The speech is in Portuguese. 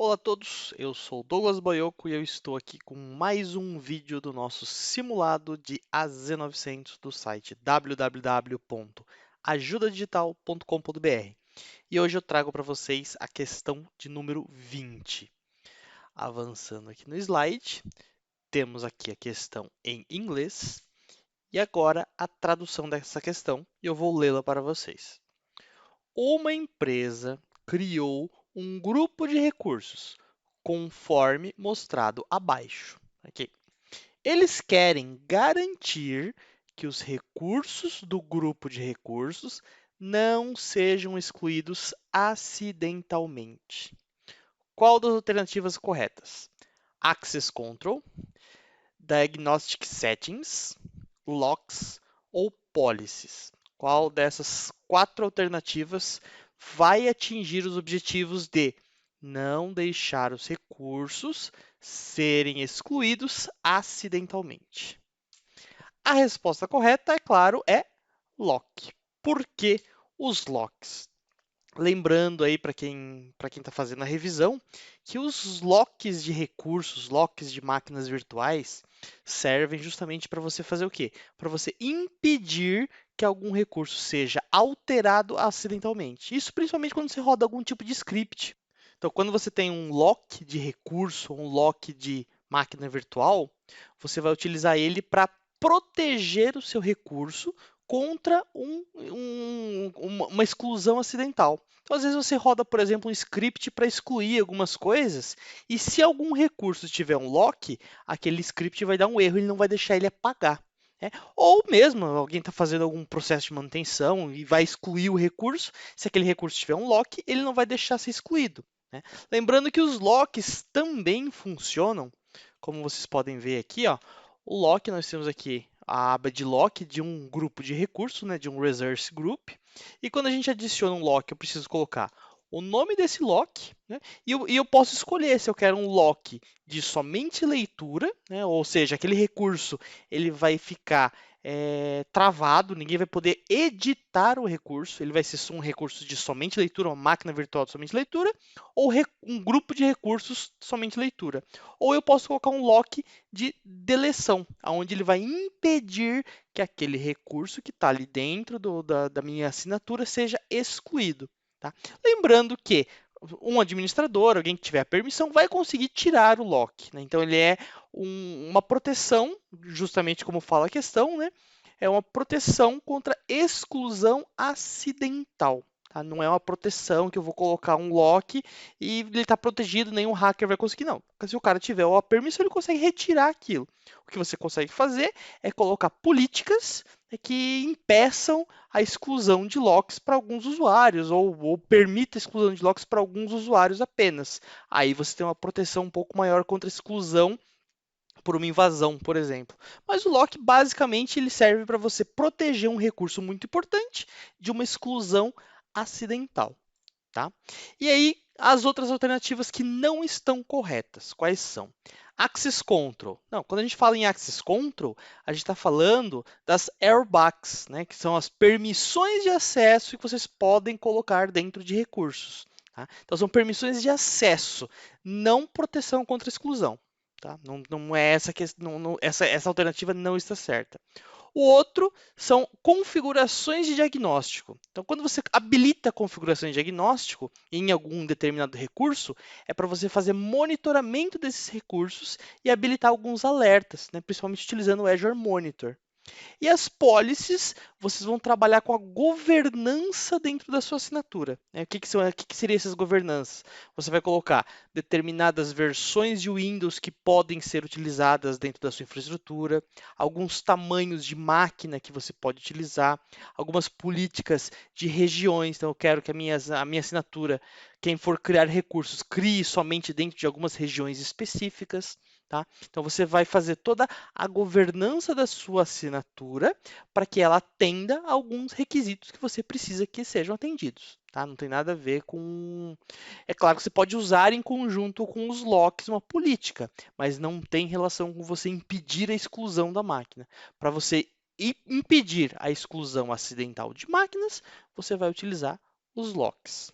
Olá a todos, eu sou Douglas Boioco e eu estou aqui com mais um vídeo do nosso simulado de AZ900 do site www.ajudadigital.com.br. E hoje eu trago para vocês a questão de número 20. Avançando aqui no slide, temos aqui a questão em inglês e agora a tradução dessa questão e eu vou lê-la para vocês. Uma empresa criou um grupo de recursos, conforme mostrado abaixo. Okay? Eles querem garantir que os recursos do grupo de recursos não sejam excluídos acidentalmente. Qual das alternativas corretas? Access Control, Diagnostic Settings, Locks ou Policies? Qual dessas quatro alternativas vai atingir os objetivos de não deixar os recursos serem excluídos acidentalmente? A resposta correta, é claro, é lock. Por que os locks? Lembrando aí para quem está fazendo a revisão, que os locks de recursos, locks de máquinas virtuais, servem justamente para você fazer o quê? Para você impedir que algum recurso seja alterado acidentalmente. Isso principalmente quando você roda algum tipo de script. Então, quando você tem um lock de recurso, um lock de máquina virtual, você vai utilizar ele para proteger o seu recurso contra uma exclusão acidental. Então, às vezes você roda, por exemplo, um script para excluir algumas coisas, e se algum recurso tiver um lock, aquele script vai dar um erro, ele não vai deixar ele apagar. Né? Ou mesmo alguém está fazendo algum processo de manutenção e vai excluir o recurso, se aquele recurso tiver um lock, ele não vai deixar ser excluído. Né? Lembrando que os locks também funcionam, como vocês podem ver aqui, ó, o lock, nós temos aqui a aba de lock de um grupo de recursos, né, de um resource group. E quando a gente adiciona um lock, eu preciso colocar o nome desse lock, né, e eu posso escolher se eu quero um lock de somente leitura, né, ou seja, aquele recurso ele vai ficar travado, ninguém vai poder editar o recurso, ele vai ser um recurso de somente leitura, uma máquina virtual de somente leitura, ou um grupo de recursos de somente leitura. Ou eu posso colocar um lock de deleção, onde ele vai impedir que aquele recurso que está ali dentro da minha assinatura seja excluído. Tá? Lembrando que um administrador, alguém que tiver a permissão, vai conseguir tirar o lock. Né? Então, ele é uma proteção, justamente como fala a questão, né? É uma proteção contra exclusão acidental. Tá? Não é uma proteção que eu vou colocar um lock e ele está protegido, nenhum hacker vai conseguir, não. Se o cara tiver a permissão, ele consegue retirar aquilo. O que você consegue fazer é colocar políticas que impeçam a exclusão de locks para alguns usuários, ou permita a exclusão de locks para alguns usuários apenas. Aí você tem uma proteção um pouco maior contra a exclusão por uma invasão, por exemplo. Mas o lock, basicamente, ele serve para você proteger um recurso muito importante de uma exclusão acidental. Tá? E aí, as outras alternativas que não estão corretas, quais são? Access Control. Não, quando a gente fala em Access Control, a gente está falando das airbags, né, que são as permissões de acesso que vocês podem colocar dentro de recursos. Tá? Então, são permissões de acesso, não proteção contra exclusão. Tá? Não é essa, essa alternativa não está certa. O outro são configurações de diagnóstico. Então, quando você habilita configurações de diagnóstico em algum determinado recurso, é para você fazer monitoramento desses recursos e habilitar alguns alertas, né? Principalmente utilizando o Azure Monitor. E as policies, vocês vão trabalhar com a governança dentro da sua assinatura. Né? O que seriam essas governanças? Você vai colocar determinadas versões de Windows que podem ser utilizadas dentro da sua infraestrutura, alguns tamanhos de máquina que você pode utilizar, algumas políticas de regiões. Então, eu quero que a minha assinatura, quem for criar recursos, crie somente dentro de algumas regiões específicas. Tá? Então, você vai fazer toda a governança da sua assinatura para que ela atenda a alguns requisitos que você precisa que sejam atendidos. Tá? Não tem nada a ver com... É claro que você pode usar em conjunto com os locks uma política, mas não tem relação com você impedir a exclusão da máquina. Para você impedir a exclusão acidental de máquinas, você vai utilizar os locks.